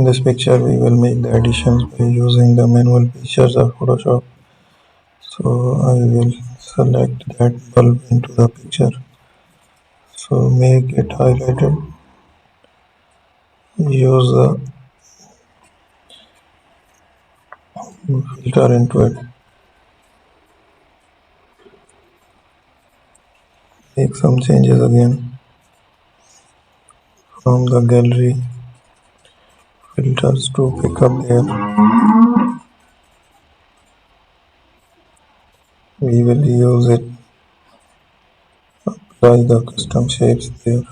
In this picture, we will make the additions by using the manual features of Photoshop. So I will select that bulb into the picture. So make it highlighted. Use the filter into it. Make some changes again from the gallery filters to pick up there. We will use it, apply the custom shapes there.